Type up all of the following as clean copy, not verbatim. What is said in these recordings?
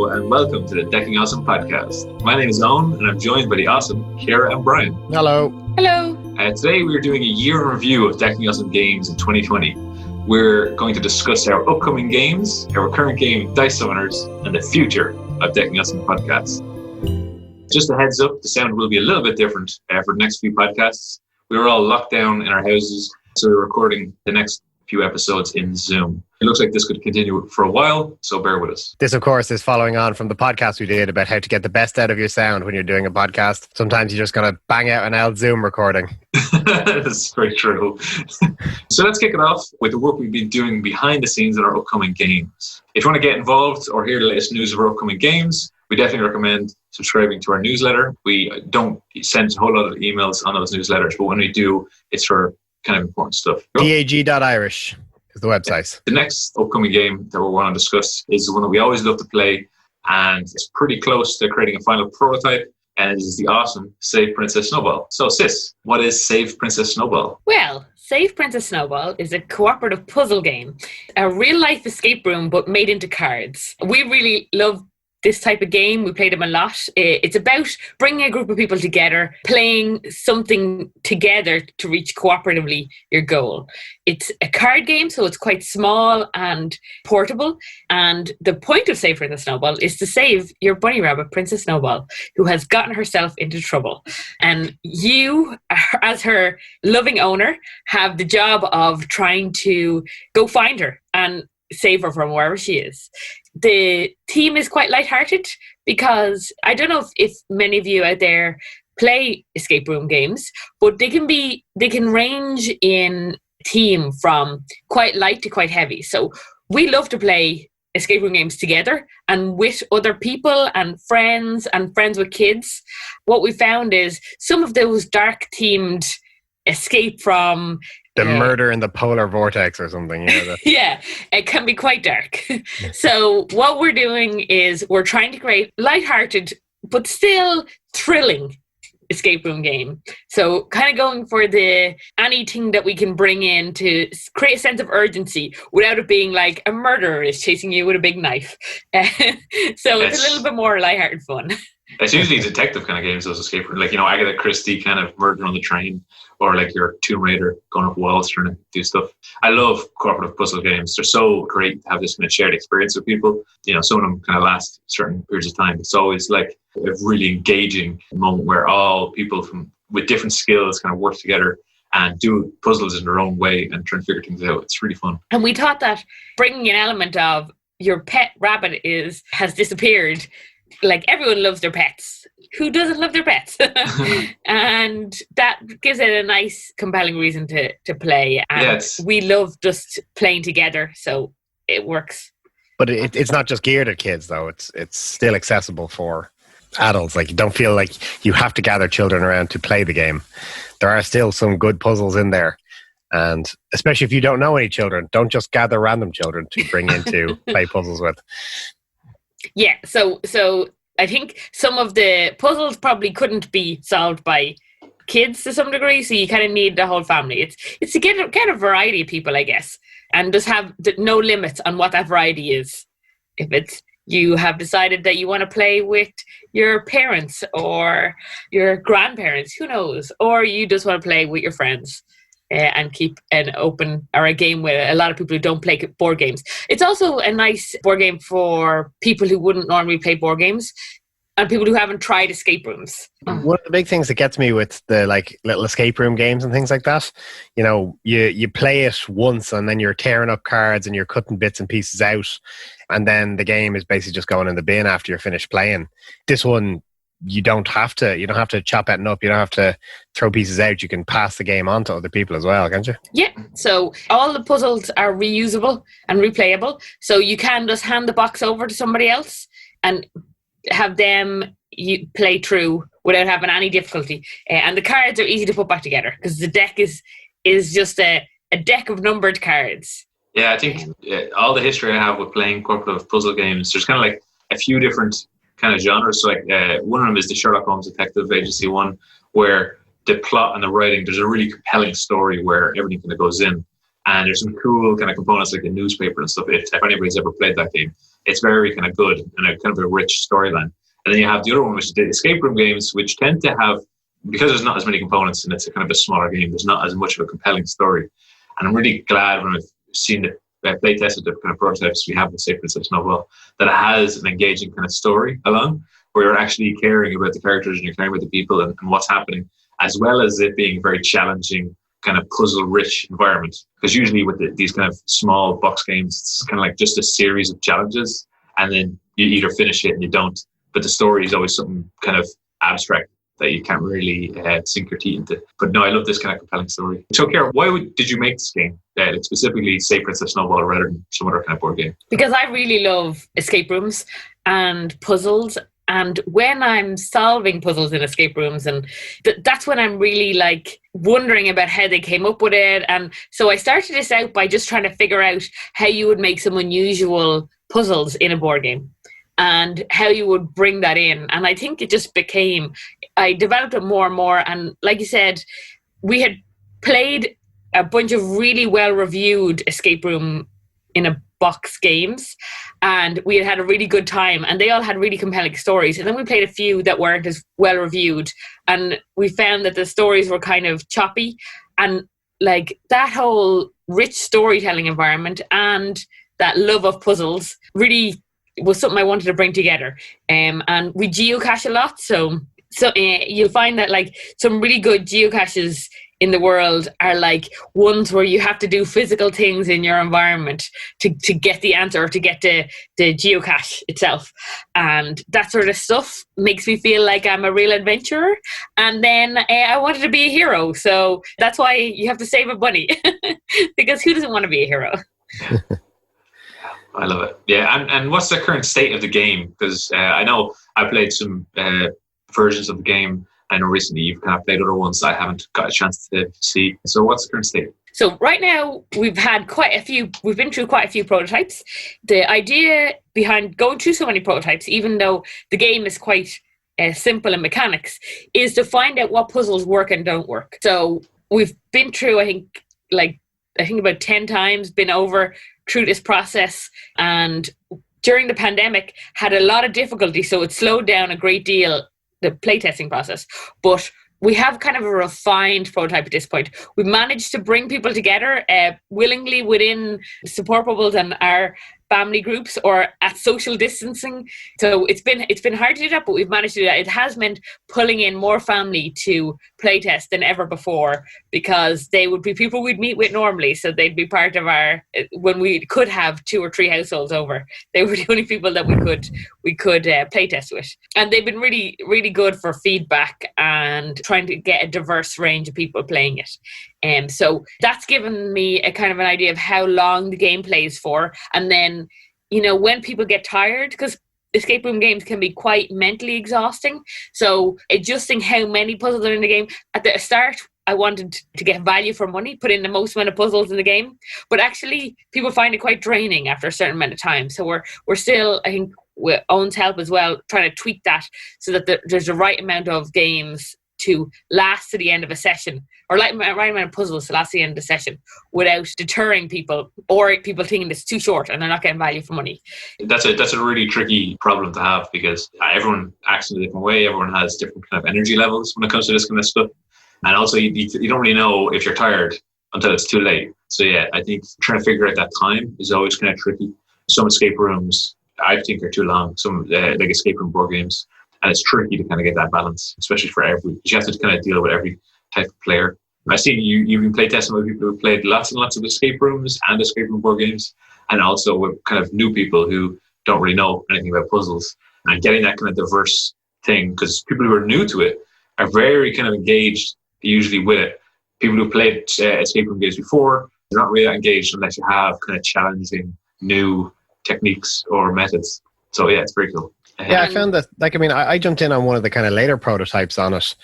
Hello and welcome to the Decking Awesome podcast. My name is Owen and I'm joined by the awesome Ciara and Brian. Hello. Hello. Today we are doing a year in review of Decking Awesome games in 2020. We're going to discuss our upcoming games, our current game, Dice Summoners, and the future of Decking Awesome podcast. Just a heads up, the sound will be a little bit different for the next few podcasts. We were all locked down in our houses, so we're recording the next few episodes in Zoom. It looks like this could continue for a while, so bear with us. This, of course, is following on from the podcast we did about how to get the best out of your sound when you're doing a podcast. Sometimes you're just going to bang out an old Zoom recording. That's very true. So let's kick it off with the work we've been doing behind the scenes in our upcoming games. If you want to get involved or hear the latest news of our upcoming games, we definitely recommend subscribing to our newsletter. We don't send a whole lot of emails on those newsletters, but when we do, it's for kind of important stuff. DAG.Irish is the website. The next upcoming game that we want to discuss is the one that we always love to play, and it's pretty close to creating a final prototype, and it is the awesome Save Princess Snowball. So Sis, what is Save Princess Snowball? Well, Save Princess Snowball is a cooperative puzzle game, a real-life escape room but made into cards. We really love this type of game. We play them a lot. It's about bringing a group of people together, playing something together to reach cooperatively your goal. It's a card game, so it's quite small and portable. And the point of Save Princess Snowball is to save your bunny rabbit, Princess Snowball, who has gotten herself into trouble. And you, as her loving owner, have the job of trying to go find her and save her from wherever she is. The theme is quite lighthearted because I don't know if many of you out there play escape room games, but they can range in theme from quite light to quite heavy. So we love to play escape room games together and with other people and friends with kids. What we found is some of those dark themed escape from the murder in the polar vortex or something. Yeah, it can be quite dark. So what we're doing is we're trying to create lighthearted but still thrilling escape room game. So kind of going for anything that we can bring in to create a sense of urgency without it being like a murderer is chasing you with a big knife. So it's a little bit more lighthearted fun. It's usually detective kind of games, those escape rooms, like, Agatha Christie kind of murder on the train, or like your Tomb Raider going up walls trying to do stuff. I love cooperative puzzle games. They're so great to have this kind of shared experience with people. Some of them kind of last certain periods of time. It's always like a really engaging moment where all people with different skills kind of work together and do puzzles in their own way and try and figure things out. It's really fun. And we thought that bringing an element of your pet rabbit has disappeared. Like, everyone loves their pets. Who doesn't love their pets? And that gives it a nice, compelling reason to play. And we love just playing together, so it works. But it's not just geared at kids, though. It's still accessible for adults. Like, you don't feel like you have to gather children around to play the game. There are still some good puzzles in there. And especially if you don't know any children, don't just gather random children to bring in to play puzzles with. Yeah, so I think some of the puzzles probably couldn't be solved by kids to some degree, so you kind of need the whole family. It's to get a variety of people, I guess, and just have no limits on what that variety is. If it's you have decided that you want to play with your parents or your grandparents, who knows, or you just want to play with your friends. And keep an open or a game with a lot of people who don't play board games. It's also a nice board game for people who wouldn't normally play board games and people who haven't tried escape rooms. One of the big things that gets me with the little escape room games and things like that, you play it once and then you're tearing up cards and you're cutting bits and pieces out, and then the game is basically just going in the bin after you're finished playing. This one, you don't have to chop it up. You don't have to throw pieces out. You can pass the game on to other people as well, can't you? Yeah. So all the puzzles are reusable and replayable. So you can just hand the box over to somebody else and have them play through without having any difficulty. And the cards are easy to put back together because the deck is just a deck of numbered cards. Yeah, I think all the history I have with playing cooperative puzzle games, there's kind of like a few different kind of genres. So one of them is the Sherlock Holmes Detective Agency one, where the plot and the writing, there's a really compelling story where everything kind of goes in, and there's some cool kind of components like the newspaper and stuff. If anybody's ever played that game, it's very kind of good and a kind of a rich storyline. And then you have the other one, which is the escape room games, which tend to have, because there's not as many components and it's a kind of a smaller game, there's not as much of a compelling story. And I'm really glad when I've seen the play tested the kind of prototypes we have with Say Princess Snowball, that it has an engaging kind of story along, where you're actually caring about the characters and you're caring about the people and what's happening, as well as it being a very challenging, kind of puzzle-rich environment. Because usually with these kind of small box games, it's kind of like just a series of challenges, and then you either finish it and you don't. But the story is always something kind of abstract that you can't really sink your teeth into. But no, I love this kind of compelling story. So, Kara, why did you make this game? Specifically, Say Princess Snowball rather than some other kind of board game? Because I really love escape rooms and puzzles. And when I'm solving puzzles in escape rooms, and that's when I'm really like wondering about how they came up with it. And so I started this out by just trying to figure out how you would make some unusual puzzles in a board game and how you would bring that in. And I think it just became, I developed it more and more. And like you said, we had played a bunch of really well-reviewed escape room in a box games, and we had a really good time, and they all had really compelling stories. And then we played a few that weren't as well reviewed, and we found that the stories were kind of choppy, and like that whole rich storytelling environment and that love of puzzles really was something I wanted to bring together. And we geocache a lot, so you'll find that like some really good geocaches in the world are like ones where you have to do physical things in your environment to get the answer, or to get the geocache itself. And that sort of stuff makes me feel like I'm a real adventurer. And then I wanted to be a hero. So that's why you have to save a bunny. Because who doesn't want to be a hero? I love it. Yeah, and what's the current state of the game? Because I know I played some versions of the game. I know recently you've kind of played other ones I haven't got a chance to see. So what's the current state? So right now we've been through quite a few prototypes. The idea behind going through so many prototypes, even though the game is quite simple in mechanics, is to find out what puzzles work and don't work. So we've been through, I think about 10 times, been over through this process, and during the pandemic had a lot of difficulty. So it slowed down a great deal the playtesting process, but we have kind of a refined prototype at this point. We've managed to bring people together willingly within support bubbles and our family groups, or at social distancing. So it's been hard to do that, but we've managed to do that. It has meant pulling in more family to playtest than ever before, because they would be people we'd meet with normally. So they'd be part of our, when we could have 2 or 3 households over, they were the only people that we could playtest with. And they've been really, really good for feedback and trying to get a diverse range of people playing it. So that's given me a kind of an idea of how long the game plays for. And then, when people get tired, because escape room games can be quite mentally exhausting. So adjusting how many puzzles are in the game. At the start, I wanted to get value for money, put in the most amount of puzzles in the game. But actually, people find it quite draining after a certain amount of time. So we're still, I think, with Owen's help as well, trying to tweak that so that there's the right amount of games to last to the end of a session, or right amount of puzzles to last to the end of the session, without deterring people or people thinking it's too short and they're not getting value for money. That's a really tricky problem to have, because everyone acts in a different way. Everyone has different kind of energy levels when it comes to this kind of stuff. And also you don't really know if you're tired until it's too late. So yeah, I think trying to figure out that time is always kind of tricky. Some escape rooms I think are too long, some like escape room board games. And it's tricky to kind of get that balance, especially for you have to kind of deal with every type of player. I've seen you've been playtesting with people who've played lots and lots of escape rooms and escape room board games, and also with kind of new people who don't really know anything about puzzles, and getting that kind of diverse thing, because people who are new to it are very kind of engaged usually with it. People who played escape room games before, they're not really engaged unless you have kind of challenging new techniques or methods. So yeah, it's very cool. Yeah, I found that, I jumped in on one of the kind of later prototypes on it,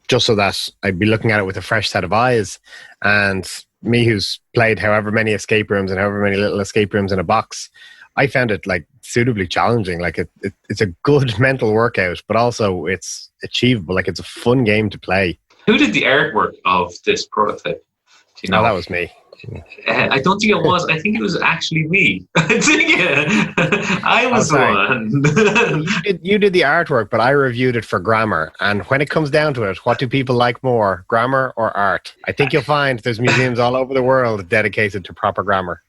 just so that I'd be looking at it with a fresh set of eyes. And me, who's played however many escape rooms and however many little escape rooms in a box, I found it like suitably challenging. Like it's a good mental workout, but also it's achievable. Like it's a fun game to play. Who did the artwork of this prototype? Do you know? Oh, that was me. I don't think it was. I think it was actually me. I think I was the one. You did the artwork, but I reviewed it for grammar. And when it comes down to it, what do people like more, grammar or art? I think you'll find there's museums all over the world dedicated to proper grammar.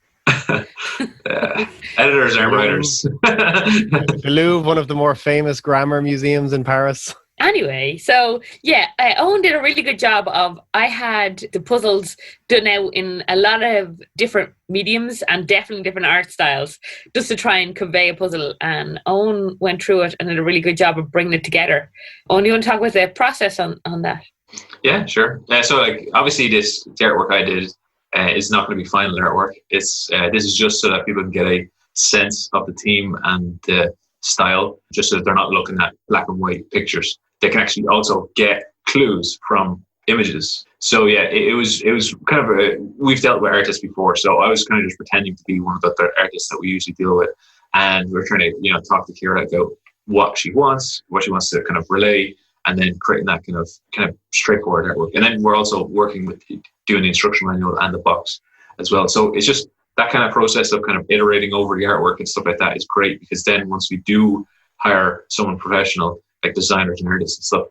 Editors aren't writers. The Louvre, one of the more famous grammar museums in Paris. Anyway, so yeah, Owen did a really good job of, I had the puzzles done out in a lot of different mediums and definitely different art styles just to try and convey a puzzle. And Owen went through it and did a really good job of bringing it together. Owen, you want to talk about the process on that? Yeah, sure. So like, obviously the artwork I did is not going to be final artwork. This is just so that people can get a sense of the theme and the style, just so that they're not looking at black and white pictures. They can actually also get clues from images. So yeah, it was kind of we've dealt with artists before, so I was kind of just pretending to be one of the artists that we usually deal with, and we're trying to talk to Kira about what she wants to kind of relay, and then creating that kind of straightforward artwork. And then we're also working with doing the instruction manual and the box as well. So it's just that kind of process of kind of iterating over the artwork and stuff like that is great, because then once we do hire someone professional, like designers and artists and stuff,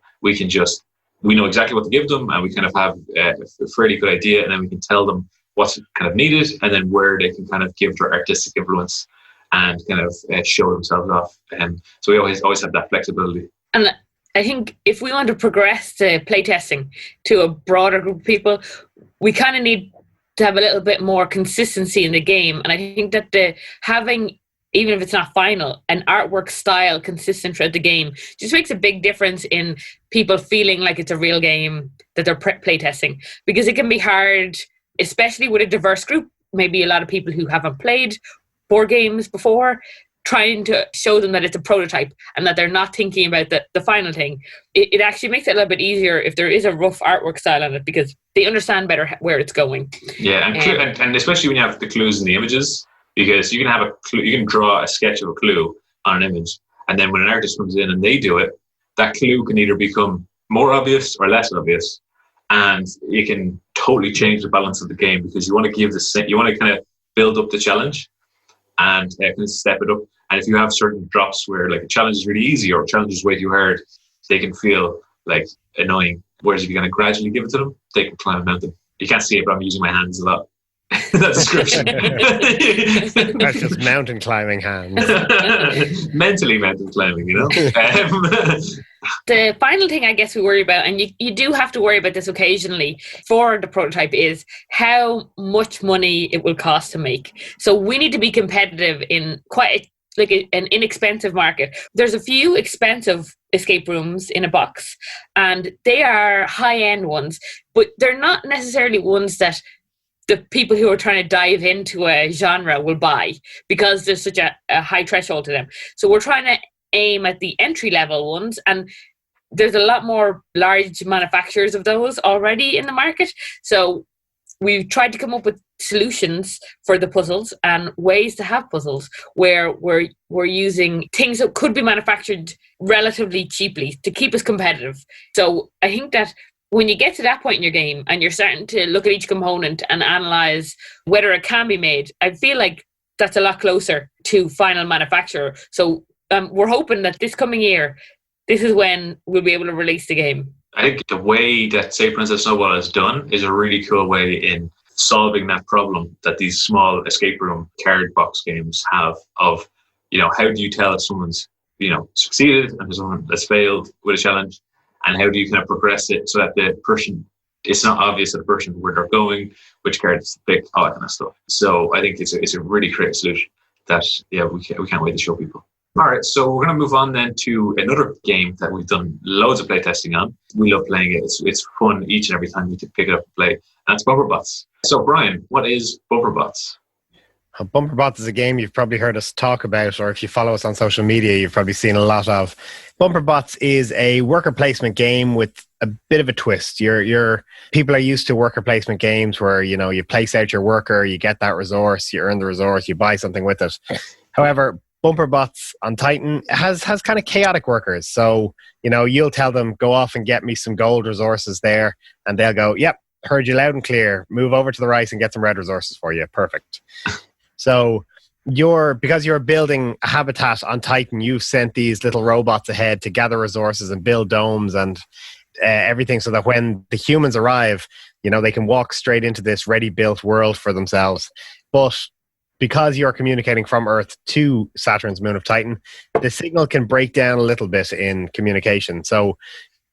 we know exactly what to give them, and we kind of have a fairly good idea, and then we can tell them what's kind of needed, and then where they can kind of give their artistic influence and kind of show themselves off. And so we always have that flexibility. And I think if we want to progress the playtesting to a broader group of people, we kind of need to have a little bit more consistency in the game. And I think that having, even if it's not final, an artwork style consistent throughout the game just makes a big difference in people feeling like it's a real game that they're playtesting. Because it can be hard, especially with a diverse group, maybe a lot of people who haven't played board games before, trying to show them that it's a prototype and that they're not thinking about the final thing. It actually makes it a little bit easier if there is a rough artwork style on it, because they understand better where it's going. Yeah, and especially when you have the clues in the images, because you can have a clue, you can draw a sketch of a clue on an image, and then when an artist comes in and they do it, that clue can either become more obvious or less obvious, and it can totally change the balance of the game, because you want to kind of build up the challenge and kind of step it up. And if you have certain drops where like a challenge is really easy or a challenge is way too hard, they can feel like annoying. Whereas if you're going to gradually give it to them, they can climb a mountain. You can't see it, but I'm using my hands a lot. That description. That's just mountain climbing hands. Mentally mountain climbing, The final thing I guess we worry about, and you do have to worry about this occasionally for the prototype, is how much money it will cost to make. So we need to be competitive in quite an inexpensive market. There's a few expensive escape rooms in a box, and they are high-end ones, but they're not necessarily ones that the people who are trying to dive into a genre will buy, because there's such a high threshold to them. So we're trying to aim at the entry-level ones, and there's a lot more large manufacturers of those already in the market. So we've tried to come up with solutions for the puzzles and ways to have puzzles where we're using things that could be manufactured relatively cheaply to keep us competitive. So I think that when you get to that point in your game and you're starting to look at each component and analyze whether it can be made, I feel like that's a lot closer to final manufacturer. So we're hoping that this coming year, this is when we'll be able to release the game. I think the way that Say Princess Snowball is done is a really cool way in solving that problem that these small escape room card box games have of, how do you tell if someone's, succeeded and someone that's failed with a challenge, and how do you kind of progress it so that the person, it's not obvious to the person where they're going, which cards to pick, all that kind of stuff. So I think it's a really creative solution that, we can't wait to show people. All right, so we're going to move on then to another game that we've done loads of playtesting on. We love playing it. It's fun each and every time we pick it up and play. And that's Bubberbots. So Brian, what is Bubberbots? Bumperbots is a game you've probably heard us talk about, or if you follow us on social media, you've probably seen a lot of. Bumperbots is a worker placement game with a bit of a twist. Your people are used to worker placement games where, you place out your worker, you get that resource, you earn the resource, you buy something with it. However, Bumperbots on Titan has kind of chaotic workers. So, you'll tell them, go off and get me some gold resources there. And they'll go, yep, heard you loud and clear. Move over to the right and get some red resources for you. Perfect. So because you're building a habitat on Titan, you've sent these little robots ahead to gather resources and build domes and everything, so that when the humans arrive, they can walk straight into this ready-built world for themselves. But because you're communicating from Earth to Saturn's moon of Titan, the signal can break down a little bit in communication. So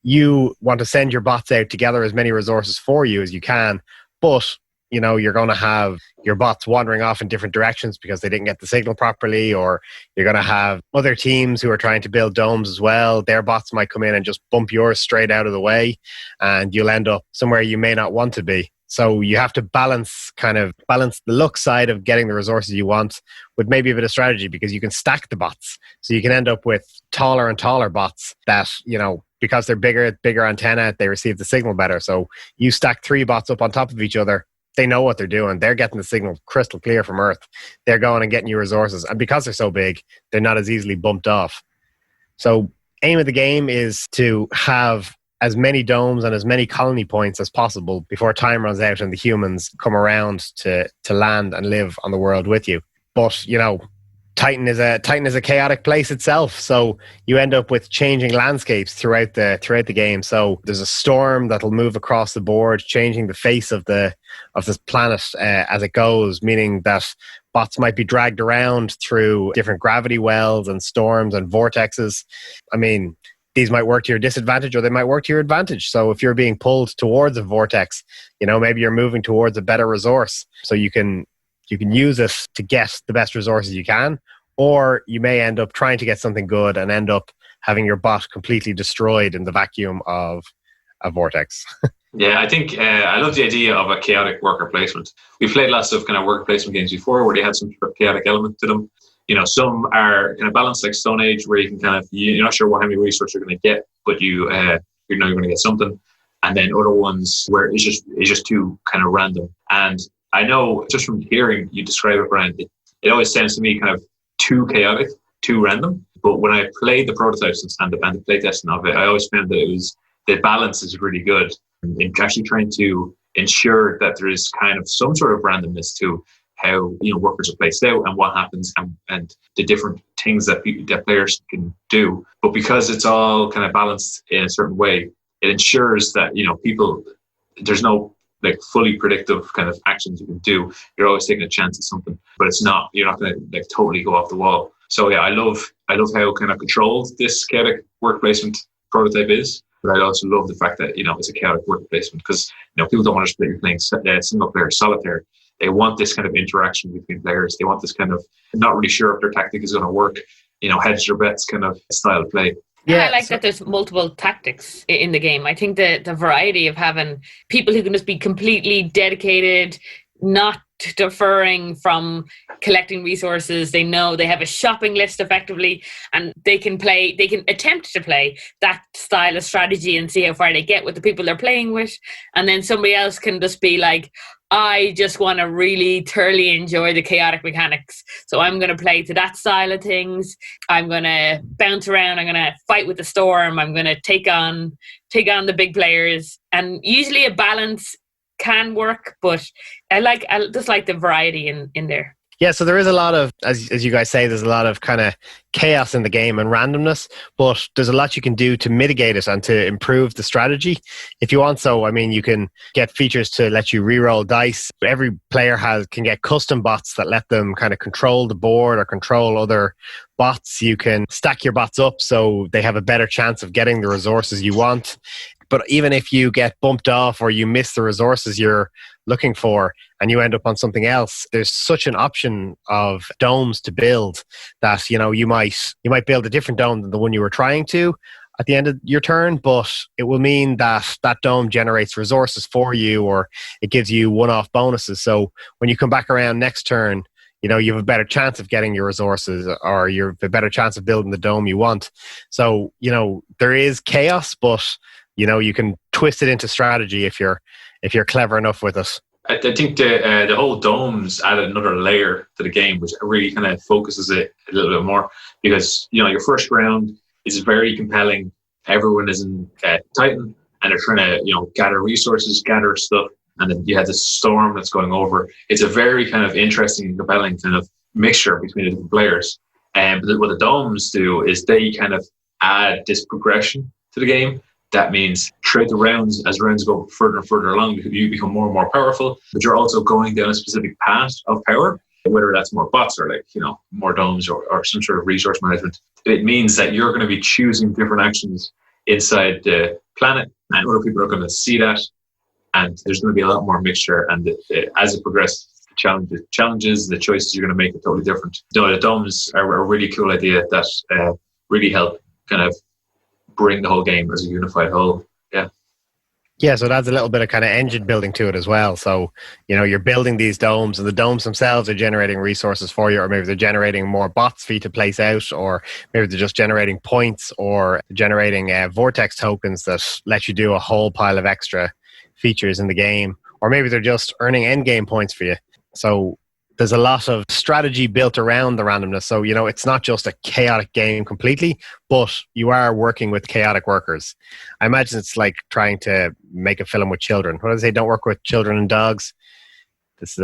you want to send your bots out to gather as many resources for you as you can, but you're going to have your bots wandering off in different directions because they didn't get the signal properly, or you're going to have other teams who are trying to build domes as well. Their bots might come in and just bump yours straight out of the way, and you'll end up somewhere you may not want to be. So you have to balance the luck side of getting the resources you want with maybe a bit of strategy, because you can stack the bots. So you can end up with taller and taller bots that, because they're bigger antenna, they receive the signal better. So you stack 3 bots up on top of each other. They know what they're doing. They're getting the signal crystal clear from Earth. They're going and getting you resources. And because they're so big, they're not as easily bumped off. So aim of the game is to have as many domes and as many colony points as possible before time runs out and the humans come around to land and live on the world with you. But, Titan is a chaotic place itself, so you end up with changing landscapes throughout the game. So there's a storm that'll move across the board, changing the face of this planet as it goes, meaning that bots might be dragged around through different gravity wells and storms and vortexes. I mean, these might work to your disadvantage or they might work to your advantage. So if you're being pulled towards a vortex, maybe you're moving towards a better resource, so you can use it to get the best resources you can, or you may end up trying to get something good and end up having your bot completely destroyed in the vacuum of a vortex. Yeah, I think I love the idea of a chaotic worker placement. We've played lots of kind of worker placement games before where they had some sort of chaotic element to them. Some are kind of balanced, like Stone Age, where you can you're not sure how many resources you're going to get, but you're going to get something. And then other ones where it's just too kind of random. And I know just from hearing you describe it, Brian, it always sounds to me kind of too chaotic, too random. But when I played the prototypes and the playtesting of it, I always found that the balance is really good in actually trying to ensure that there is kind of some sort of randomness to how workers are placed out and what happens and the different things that players can do. But because it's all kind of balanced in a certain way, it ensures that there's no fully predictive kind of actions you can do. You're always taking a chance at something, but you're not going to totally go off the wall. So yeah, I love how kind of controlled this chaotic work placement prototype is. But I also love the fact that it's a chaotic work placement, because people don't want to play playing single player solitaire. They want this kind of interaction between players. They want this kind of not really sure if their tactic is going to work, hedge your bets kind of style of play. Yeah, I like that there's multiple tactics in the game. I think the variety of having people who can just be completely dedicated, not deferring from collecting resources. They know they have a shopping list effectively, and they can attempt to play that style of strategy and see how far they get with the people they're playing with. And then somebody else can just be like, I just want to really thoroughly enjoy the chaotic mechanics. So I'm going to play to that style of things. I'm going to bounce around. I'm going to fight with the storm. I'm going to take on the big players. And usually a balance can work, but I just like the variety in there. Yeah, so there is a lot of, as you guys say, there's a lot of kind of chaos in the game and randomness, but there's a lot you can do to mitigate it and to improve the strategy if you want. So, I mean, you can get features to let you reroll dice. Every player can get custom bots that let them kind of control the board or control other bots. You can stack your bots up so they have a better chance of getting the resources you want. But even if you get bumped off or you miss the resources you're looking for and you end up on something else, there's such an option of domes to build that, you might build a different dome than the one you were trying to at the end of your turn, but it will mean that that dome generates resources for you, or it gives you one-off bonuses. So when you come back around next turn, you have a better chance of getting your resources, or you have a better chance of building the dome you want. So, there is chaos, but you can twist it into strategy if you're clever enough with it. I think the whole domes add another layer to the game, which really kind of focuses it a little bit more, because your first round is very compelling. Everyone is in Titan, and they're trying to gather resources, gather stuff, and then you had this storm that's going over. It's a very kind of interesting and compelling kind of mixture between the different players. And what the domes do is they kind of add this progression to the game. That means throughout the rounds, as rounds go further and further along, you become more and more powerful, but you're also going down a specific path of power, whether that's more bots or more domes or some sort of resource management. It means that you're going to be choosing different actions inside the planet, and other people are going to see that, and there's going to be a lot more mixture. And as it progresses, the challenges, the choices you're going to make are totally different. The domes are a really cool idea that really help kind of bring the whole game as a unified whole. Yeah, so it adds a little bit of kind of engine building to it as well. So, you're building these domes, and the domes themselves are generating resources for you, or maybe they're generating more bots for you to place out, or maybe they're just generating points, or generating vortex tokens that let you do a whole pile of extra features in the game, or maybe they're just earning end game points for you. So there's a lot of strategy built around the randomness. So, it's not just a chaotic game completely, but you are working with chaotic workers. I imagine it's like trying to make a film with children. What do they say? Don't work with children and dogs. It's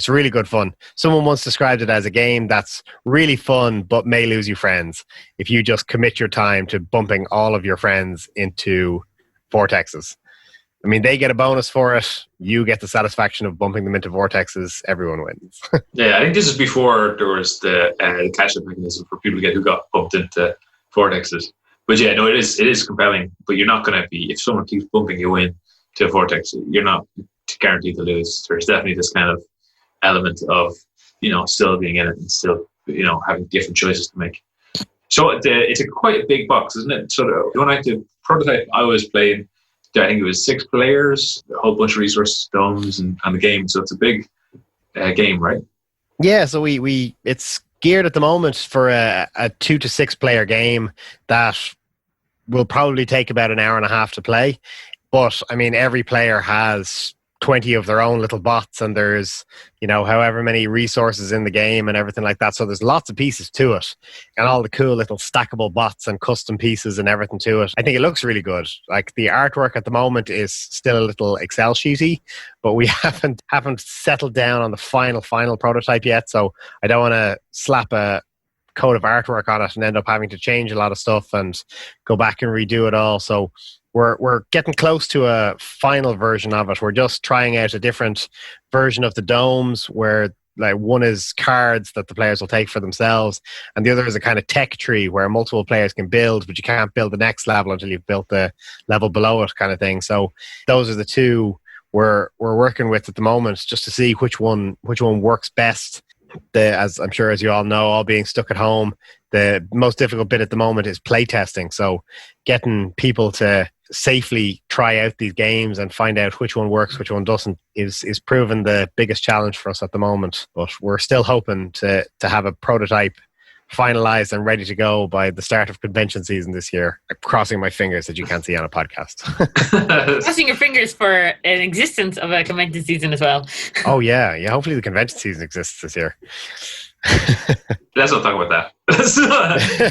really good fun. Someone once described it as a game that's really fun, but may lose you friends if you just commit your time to bumping all of your friends into vortexes. I mean, they get a bonus for it. You get the satisfaction of bumping them into vortexes. Everyone wins. Yeah, I think this is before there was the catch-up mechanism for people who got bumped into vortexes. But yeah, no, it is compelling. But you're not going to be, if someone keeps bumping you in to a vortex, you're not guaranteed to lose. There's definitely this kind of element of, still being in it and still, having different choices to make. So it's quite a big box, isn't it? So the prototype I was playing, I think it was 6 players, a whole bunch of resources, domes, and the game. So it's a big game, right? Yeah, so it's geared at the moment for a 2 to 6 player game that will probably take about an hour and a half to play. But, I mean, every player has 20 of their own little bots, and there's, however many resources in the game and everything like that. So there's lots of pieces to it, and all the cool little stackable bots and custom pieces and everything to it. I think it looks really good. Like, the artwork at the moment is still a little Excel sheety, but we haven't settled down on the final prototype yet. So I don't want to slap a coat of artwork on it and end up having to change a lot of stuff and go back and redo it all. So we're getting close to a final version of it. We're just trying out a different version of the domes, where like one is cards that the players will take for themselves, and the other is a kind of tech tree where multiple players can build, but you can't build the next level until you've built the level below it, kind of thing. So those are the two we're working with at the moment, just to see which one works best. As I'm sure, as you all know, all being stuck at home, the most difficult bit at the moment is playtesting. So getting people to safely try out these games and find out which one works, which one doesn't, is proven the biggest challenge for us at the moment. But we're still hoping to have a prototype finalized and ready to go by the start of convention season this year. I'm crossing my fingers that you can't see on a podcast. Crossing your fingers for an existence of a convention season as well. Oh yeah. Hopefully the convention season exists this year. Let's not talk about that.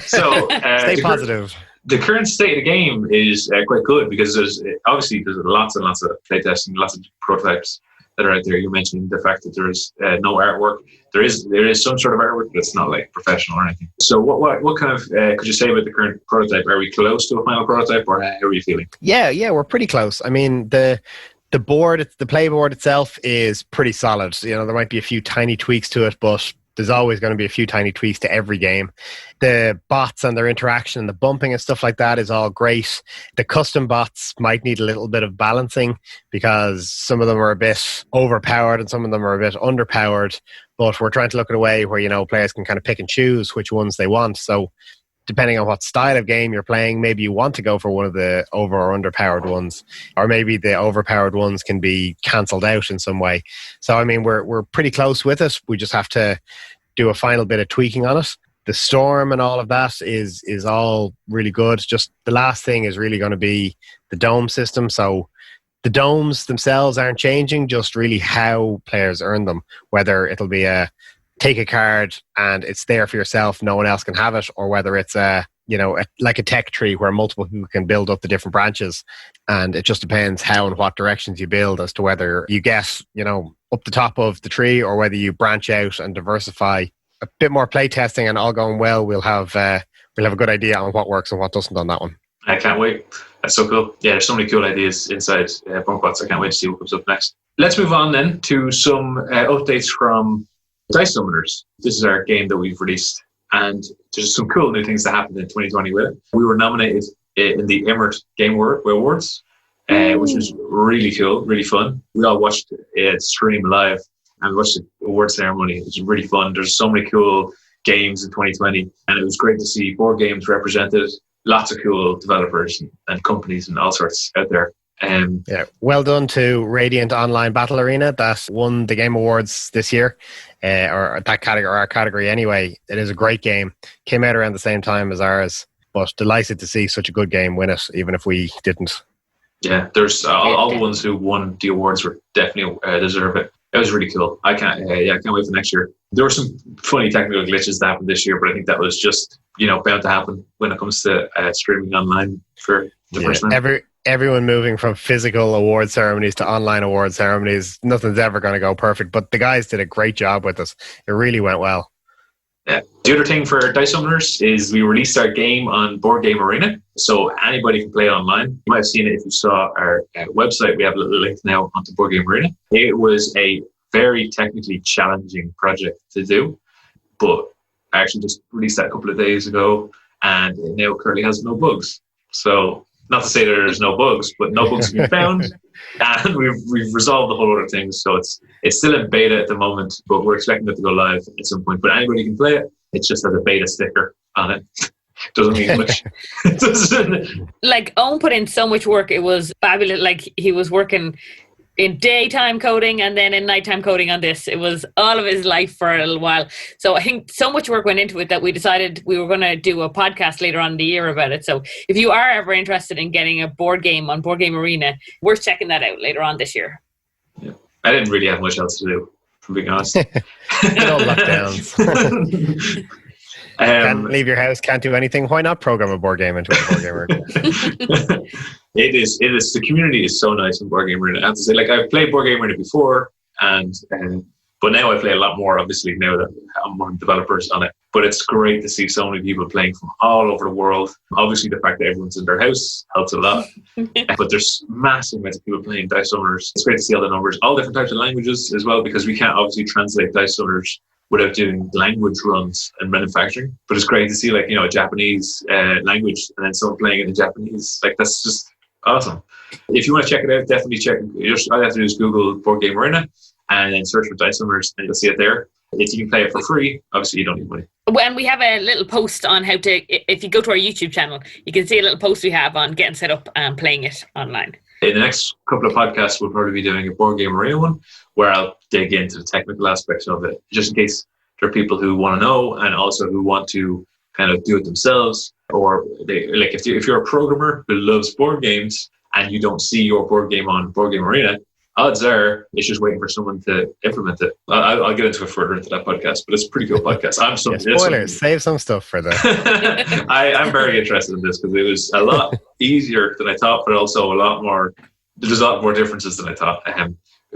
So stay positive. The current state of the game is quite good, because there's lots and lots of playtesting, lots of prototypes that are out there. You mentioned the fact that there is no artwork. There is some sort of artwork, but it's not like professional or anything. So what kind of could you say about the current prototype? Are we close to a final prototype, or how are you feeling? Yeah, we're pretty close. I mean, the board, the playboard itself is pretty solid. There might be a few tiny tweaks to it, but there's always going to be a few tiny tweaks to every game. The bots and their interaction and the bumping and stuff like that is all great. The custom bots might need a little bit of balancing, because some of them are a bit overpowered and some of them are a bit underpowered. But we're trying to look at a way where, players can kind of pick and choose which ones they want. So depending on what style of game you're playing, maybe you want to go for one of the over or underpowered ones, or maybe the overpowered ones can be cancelled out in some way. So, I mean, we're pretty close with it. We just have to do a final bit of tweaking on it. The storm and all of that is all really good. Just the last thing is really going to be the dome system. So the domes themselves aren't changing, just really how players earn them, whether it'll be take a card and it's there for yourself, no one else can have it, or whether it's like a tech tree where multiple people can build up the different branches. And it just depends how and what directions you build as to whether you get, up the top of the tree or whether you branch out and diversify. A bit more play testing and all going well, we'll have a good idea on what works and what doesn't on that one. I can't wait. That's so cool. Yeah, there's so many cool ideas inside Bubberbots. I can't wait to see what comes up next. Let's move on then to some updates from Dice Summoners. This is our game that we've released, and there's some cool new things that happened in 2020 with it. We were nominated in the Emmert Game Awards, which was really cool, really fun. We all watched it stream live and watched the award ceremony. It was really fun. There's so many cool games in 2020, and it was great to see board games represented. Lots of cool developers and companies and all sorts out there. Well done to Radiant Online Battle Arena that won the Game Awards this year, or that category, or our category anyway. It is a great game. Came out around the same time as ours, but delighted to see such a good game win it, even if we didn't. Yeah, there's all the ones who won the awards were definitely deserve it. It was really cool. I can't wait for next year. There were some funny technical glitches that happened this year, but I think that was just bound to happen when it comes to streaming online for the first time. Everyone moving from physical award ceremonies to online award ceremonies, nothing's ever going to go perfect. But the guys did a great job with us. It really went well. Yeah. The other thing for Dice Summoners is we released our game on Board Game Arena, so anybody can play it online. You might have seen it if you saw our website. We have a little link now onto Board Game Arena. It was a very technically challenging project to do, but I actually just released that a couple of days ago, and it now currently has no bugs. So, not to say that there's no bugs, but no bugs have been found, and we've resolved the whole other things. So it's still in beta at the moment, but we're expecting it to go live at some point. But anybody can play it. It just has a beta sticker on it. Doesn't mean much. Like, Owen put in so much work. It was fabulous. Like, he was working in daytime coding and then in nighttime coding on this. It was all of his life for a little while. So I think so much work went into it that we decided we were going to do a podcast later on in the year about it. So if you are ever interested in getting a board game on Board Game Arena, we're checking that out later on this year. Yeah, I didn't really have much else to do, for being honest. Good old lockdowns. Can't leave your house, can't do anything. Why not program a board game into a board game arena? It is. The community is so nice in Board Game Arena. I have to say, like, I've played Board Game Arena before, but now I play a lot more, obviously, now that I'm one of the developers on it. But it's great to see so many people playing from all over the world. Obviously, the fact that everyone's in their house helps a lot. But there's massive amounts of people playing Dice Summoners. It's great to see all the numbers, all different types of languages as well, because we can't obviously translate Dice Summoners without doing language runs and manufacturing. But it's great to see, like, a Japanese language and then someone playing it in Japanese. Like, that's just awesome. If you want to check it out, definitely check. All you have to do is Google Board Game Arena and then search for Dice Summoners and you'll see it there. If you can play it for free, obviously you don't need money. And we have a little post on how to, if you go to our YouTube channel, you can see a little post we have on getting set up and playing it online. In the next couple of podcasts, we'll probably be doing a Board Game Arena one where I'll dig into the technical aspects of it, just in case there are people who want to know and also who want to kind of do it themselves. Or if you're a programmer who loves board games and you don't see your board game on Board Game Arena, odds are it's just waiting for someone to implement it. I'll get into it further into that podcast, but it's a pretty cool podcast. Spoilers, save some stuff for that. I'm very interested in this because it was a lot easier than I thought, but also there's a lot more differences than I thought.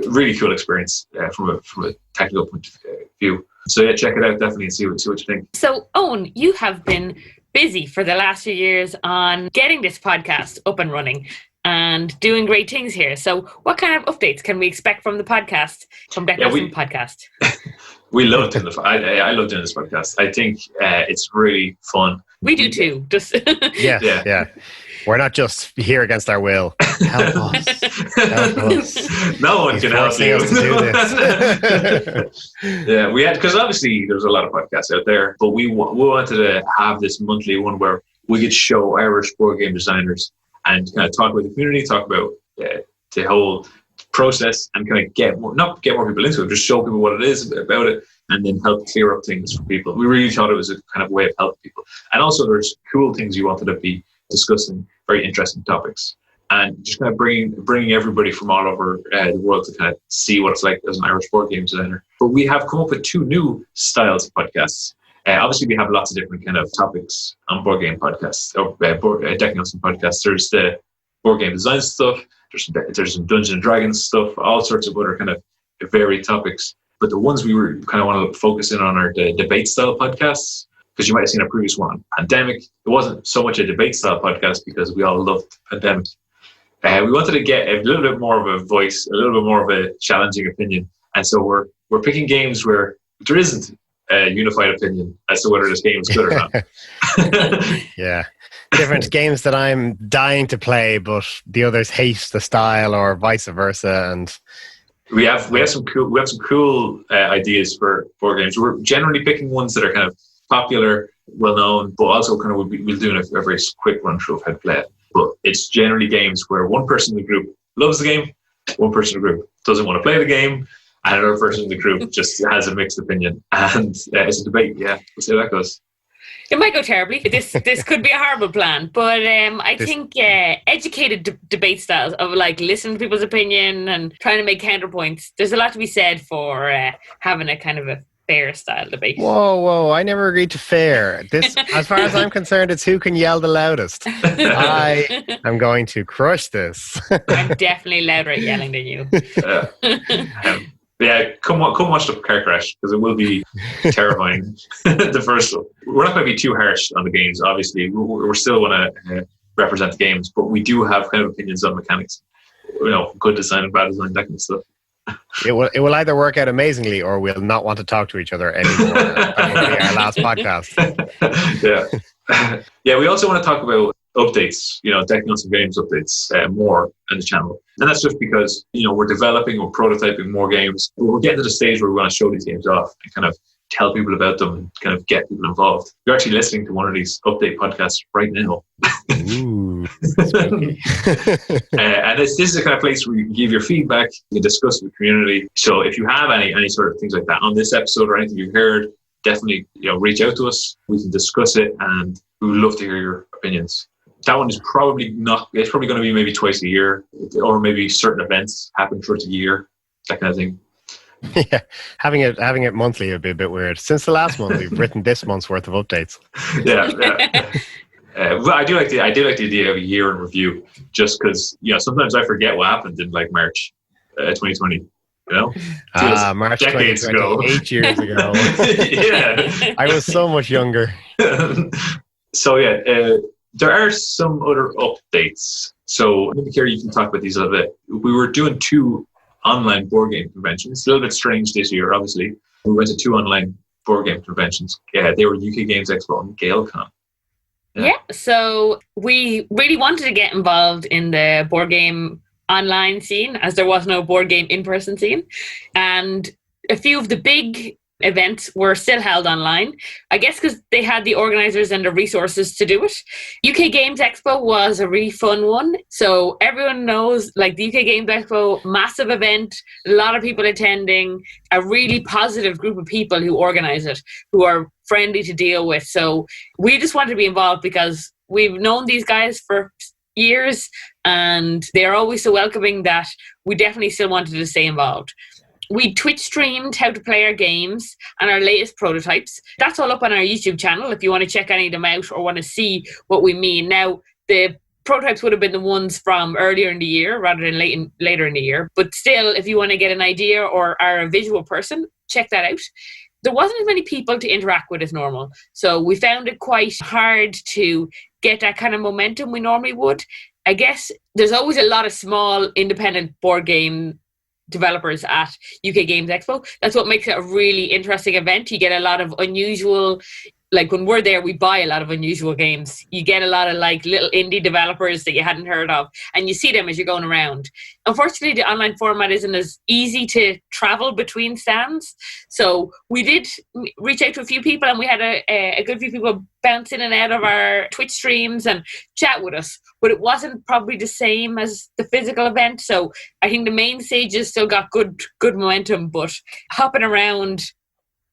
Really cool experience from a technical point of view. So yeah, check it out definitely and see what you think. So Owen, you have been busy for the last few years on getting this podcast up and running and doing great things here. So what kind of updates can we expect from the podcast, from Deck Podcast? We love doing I love doing this podcast. I think it's really fun. We do too. Just yeah. We're not just here against our will. Help us. No one can help you. Us to do this. Yeah, we had, because obviously there's a lot of podcasts out there, but we wanted to have this monthly one where we could show Irish board game designers and kind of talk about the community, talk about the whole process, and kind of not get more people into it, just show people what it is about it, and then help clear up things for people. We really thought it was a kind of way of helping people. And also there's cool things you wanted to be discussing, very interesting topics, and just kind of bringing everybody from all over the world to kind of see what it's like as an Irish board game designer. But we have come up with 2 new styles of podcasts. Obviously, we have lots of different kind of topics on board game podcasts or deck notes and podcasts. There's the board game design stuff. There's some Dungeons and Dragons stuff. All sorts of other kind of varied topics. But the ones we were kind of want to focus in on are the debate style podcasts. Because you might have seen a previous one on Pandemic. It wasn't so much a debate style podcast because we all loved Pandemic. We wanted to get a little bit more of a voice, a little bit more of a challenging opinion. And so we're picking games where there isn't a unified opinion as to whether this game is good or not. Yeah. Different games that I'm dying to play, but the others hate the style, or vice versa. And we have some cool ideas for board games. We're generally picking ones that are kind of popular, well known, but also kind of we'll do a very quick run through of how to play it. But it's generally games where one person in the group loves the game, one person in the group doesn't want to play the game, and another person in the group just has a mixed opinion. And it's a debate. Yeah, we'll see how that goes. It might go terribly. This could be a horrible plan, but I think educated debate styles of like listening to people's opinion and trying to make counterpoints. There's a lot to be said for having a kind of a fair style debate. Whoa! I never agreed to fair. This, as far as I'm concerned, it's who can yell the loudest. I am going to crush this. I'm definitely louder at yelling than you. Yeah, come watch the car crash because it will be terrifying. The first one. We're not going to be too harsh on the games. Obviously, we still want to represent the games, but we do have kind of opinions on mechanics. Good design and bad design, that kind of stuff. It will either work out amazingly, or we'll not want to talk to each other anymore. That will be our last podcast. Yeah. We also want to talk about updates, deck notes and games updates more on the channel. And that's just because, we're developing or prototyping more games. We're getting to the stage where we want to show these games off and kind of tell people about them and kind of get people involved. You're actually listening to one of these update podcasts right now. Ooh, and this is the kind of place where you can give your feedback, you can discuss with the community. So if you have any sort of things like that on this episode or anything you've heard, definitely reach out to us. We can discuss it, and we would love to hear your opinions. That one is probably going to be maybe twice a year, or maybe certain events happen throughout the year, that kind of thing. Yeah, having it monthly would be a bit weird. Since the last month, we've written this month's worth of updates. Yeah. Well, I do like the idea of a year in review, just because sometimes I forget what happened in like March 2020. March decades 2020, ago, 8 years ago. Yeah, I was so much younger. So there are some other updates. So maybe Kerry, you can talk about these a little bit. We were doing 2 online board game conventions. It's a little bit strange this year, obviously. We went to 2 online board game conventions. Yeah, they were UK Games Expo and GaelCon. Yeah, so we really wanted to get involved in the board game online scene, as there was no board game in-person scene. And a few of the big events were still held online, I guess because they had the organisers and the resources to do it. UK Games Expo was a really fun one. So everyone knows, like, the UK Games Expo, massive event, a lot of people attending, a really positive group of people who organise it, who are friendly to deal with. So we just wanted to be involved because we've known these guys for years and they're always so welcoming that we definitely still wanted to stay involved. We Twitch streamed how to play our games and our latest prototypes. That's all up on our YouTube channel if you want to check any of them out or want to see what we mean. Now, the prototypes would have been the ones from earlier in the year rather than later in the year. But still, if you want to get an idea or are a visual person, check that out. There wasn't as many people to interact with as normal. So we found it quite hard to get that kind of momentum we normally would. I guess there's always a lot of small independent board game developers at UK Games Expo. That's what makes it a really interesting event. You get a lot of unusual, like when we're there, we buy a lot of unusual games. You get a lot of like little indie developers that you hadn't heard of, and you see them as you're going around. Unfortunately, the online format isn't as easy to travel between stands. So we did reach out to a few people, and we had a good few people bounce in and out of our Twitch streams and chat with us. But it wasn't probably the same as the physical event. So I think the main stages still got good momentum, but hopping around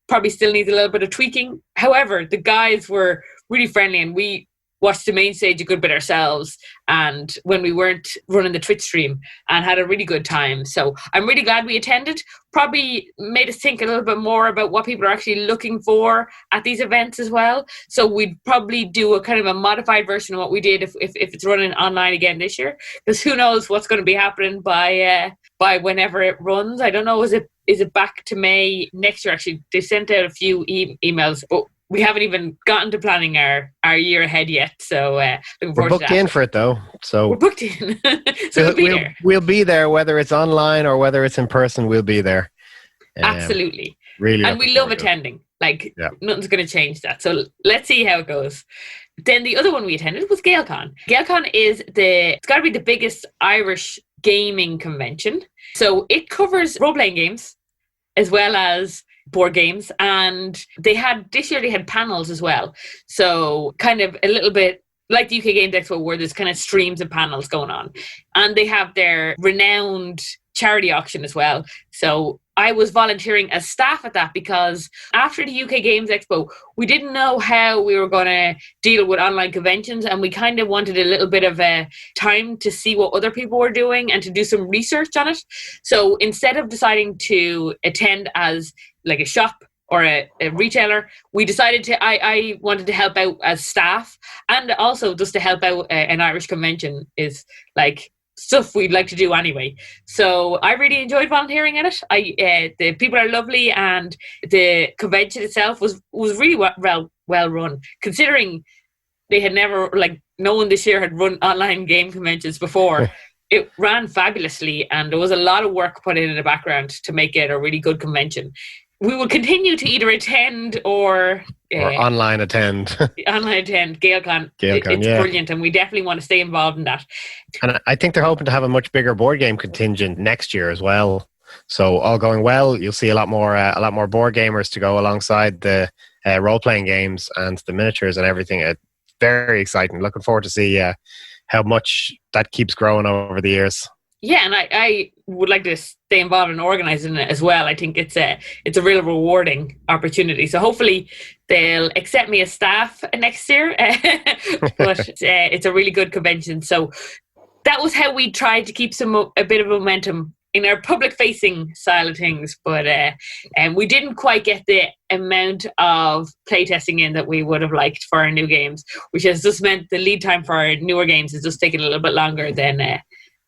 probably still needs a little bit of tweaking. However, the guys were really friendly, and we watched the main stage a good bit ourselves, and when we weren't running the Twitch stream, and had a really good time. So I'm really glad we attended. Probably made us think a little bit more about what people are actually looking for at these events as well. So we'd probably do a kind of a modified version of what we did if it's running online again this year, because who knows what's going to be happening by whenever it runs. I don't know, is it back to May next year? Actually, they sent out a few emails, but we haven't even gotten to planning our year ahead yet. So looking forward we're booked to that. in for it though. So we're booked in. So we'll be there. We'll be there, whether it's online or whether it's in person. We'll be there. Absolutely. Really, and we love attending. Like, nothing's going to change that. So let's see how it goes. Then the other one we attended was GaelCon. GaelCon is it's got to be the biggest Irish gaming convention. So it covers role-playing games as well as board games, and this year they had panels as well. So kind of a little bit like the UK Games Expo, where there's kind of streams and panels going on, and they have their renowned charity auction as well. So I was volunteering as staff at that, because after the UK Games Expo, we didn't know how we were going to deal with online conventions, and we kind of wanted a little bit of a time to see what other people were doing and to do some research on it. So instead of deciding to attend as like a shop or a retailer, we decided I wanted to help out as staff, and also just to help out an Irish convention is like stuff we'd like to do anyway. So I really enjoyed volunteering at it. The people are lovely, and the convention itself was really well run, considering they had never, like, no one this year had run online game conventions before. It ran fabulously, and there was a lot of work put in the background to make it a really good convention. We will continue to either attend or online attend. Online attend GaelCon. It's brilliant, and we definitely want to stay involved in that. And I think they're hoping to have a much bigger board game contingent next year as well. So all going well, you'll see a lot more board gamers to go alongside the role-playing games and the miniatures and everything. It's very exciting. Looking forward to see how much that keeps growing over the years. Yeah, and I would like to stay involved in organising it as well. I think it's a real rewarding opportunity. So hopefully they'll accept me as staff next year. But it's a really good convention. So that was how we tried to keep a bit of momentum in our public-facing side of things. But we didn't quite get the amount of playtesting in that we would have liked for our new games, which has just meant the lead time for our newer games is just taking a little bit longer than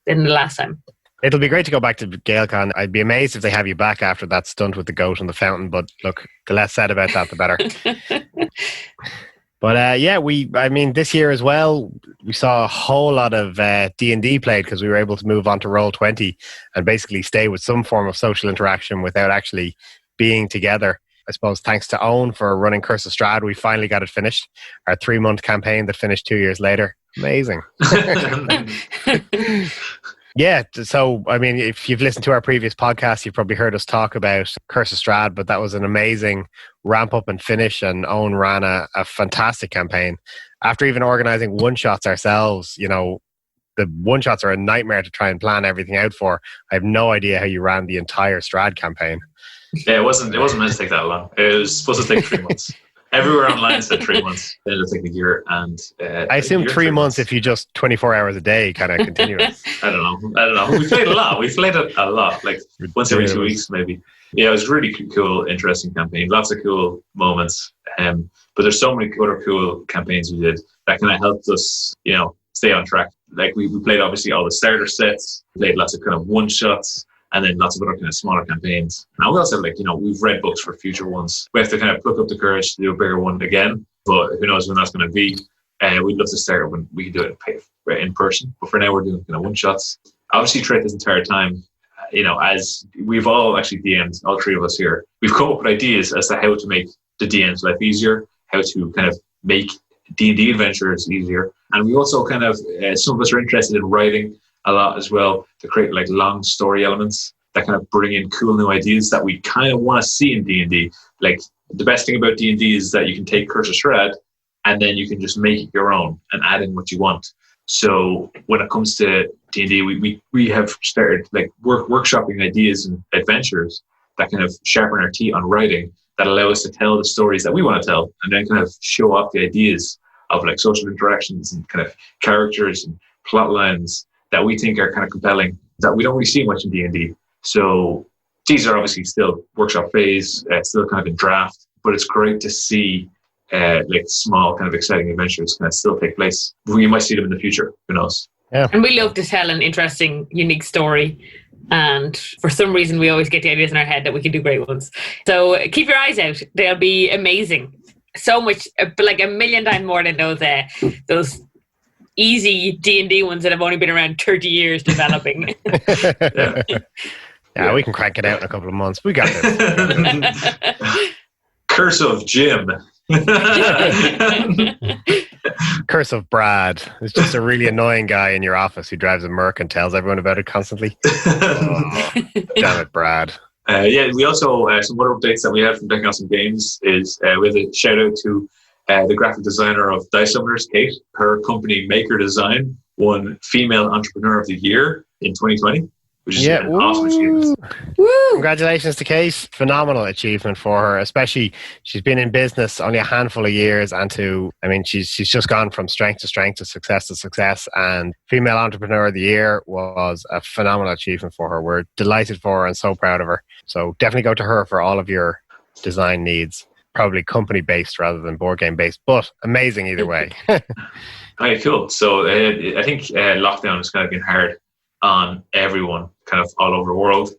the last time. It'll be great to go back to GaelCon. I'd be amazed if they have you back after that stunt with the goat and the fountain, but look, the less said about that, the better. But this year as well, we saw a whole lot of D&D played, because we were able to move on to Roll20 and basically stay with some form of social interaction without actually being together. I suppose thanks to Owen for running Curse of Strahd, we finally got it finished. Our 3-month campaign that finished 2 years later. Amazing. Yeah, so if you've listened to our previous podcast, you've probably heard us talk about Curse of Strahd, but that was an amazing ramp up and finish, and Owen ran a fantastic campaign. After even organising one-shots ourselves, the one-shots are a nightmare to try and plan everything out for. I have no idea how you ran the entire Strahd campaign. Yeah, it wasn't meant to take that long. It was supposed to take 3 months. Everywhere online said 3 months. Then it'll take a year. And I assume 3 months if you just 24 hours a day kind of continuous. I don't know. We played a lot. We played it a lot, like once every 2 weeks maybe. Yeah, it was a really cool, interesting campaign. Lots of cool moments. But there's so many other cool campaigns we did that kind of helped us, stay on track. Like we played obviously all the starter sets. We played lots of kind of one-shots. And then lots of other kind of smaller campaigns. And we also have we've read books for future ones. We have to kind of pluck up the courage to do a bigger one again. But who knows when that's going to be. We'd love to start when we can do it in person. But for now, we're doing kind of one-shots. Obviously, throughout this entire time, as we've all actually DM'd, all three of us here, we've come up with ideas as to how to make the DM's life easier, how to kind of make D&D adventures easier. And we also kind of, some of us are interested in writing a lot as well, to create like long story elements that kind of bring in cool new ideas that we kind of want to see in D&D. Like the best thing about D&D is that you can take Curse of Strahd and then you can just make it your own and add in what you want. So when it comes to D&D, we have started like workshopping ideas and adventures that kind of sharpen our teeth on writing, that allow us to tell the stories that we want to tell, and then kind of show off the ideas of like social interactions and kind of characters and plot lines that we think are kind of compelling that we don't really see much in D&D. So these are obviously still workshop phase, still kind of in draft, but it's great to see like small kind of exciting adventures kind of still take place. We might see them in the future. Who knows? Yeah. And we love to tell an interesting, unique story. And for some reason, we always get the ideas in our head that we can do great ones. So keep your eyes out. They'll be amazing. So much, like a million times more than those easy D&D ones that have only been around 30 years developing. Yeah, we can crank it out in a couple of months. We got this. Curse of Jim. Curse of Brad. It's just a really annoying guy in your office who drives a Merc and tells everyone about it constantly. Oh, damn it, Brad. We also, some other updates that we had from Decking Awesome Games is we have a shout out to the graphic designer of Dice Summoners, Kate. Her company, Maker Design, won Female Entrepreneur of the Year in 2020. Which is an awesome achievement. Woo! Congratulations to Kate. Phenomenal achievement for her, especially she's been in business only a handful of years she's just gone from strength to strength to success, and Female Entrepreneur of the Year was a phenomenal achievement for her. We're delighted for her and so proud of her. So definitely go to her for all of your design needs. Probably company based rather than board game based, but amazing either way. Alright, cool. So I think lockdown has kind of been hard on everyone kind of all over the world.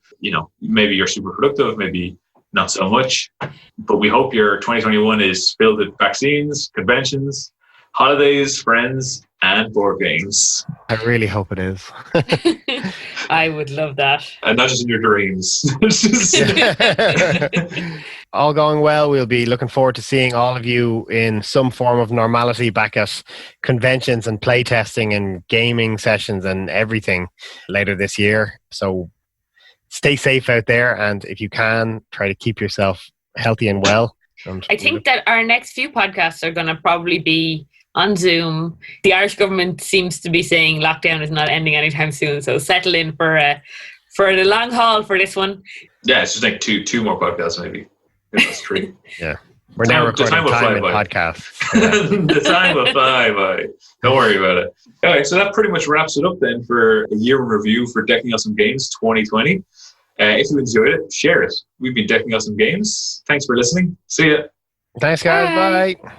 Maybe you're super productive, maybe not so much, but we hope your 2021 is filled with vaccines, conventions, holidays, friends, and board games. I really hope it is. I would love that. And not just in your dreams. All going well, we'll be looking forward to seeing all of you in some form of normality back at conventions and playtesting and gaming sessions and everything later this year. So stay safe out there, and if you can, try to keep yourself healthy and well. I think that our next few podcasts are going to probably be on Zoom. The Irish government seems to be saying lockdown is not ending anytime soon, so settle in for the long haul for this one. Yeah, it's just like two more podcasts maybe. That's true. Yeah. We're now recording time in podcasts. The time will fly by. Don't worry about it. All right, so that pretty much wraps it up then for a year in review for Decking Awesome Games 2020. If you enjoyed it, share it. We've been Decking Awesome Games. Thanks for listening. See ya. Thanks, guys. Bye.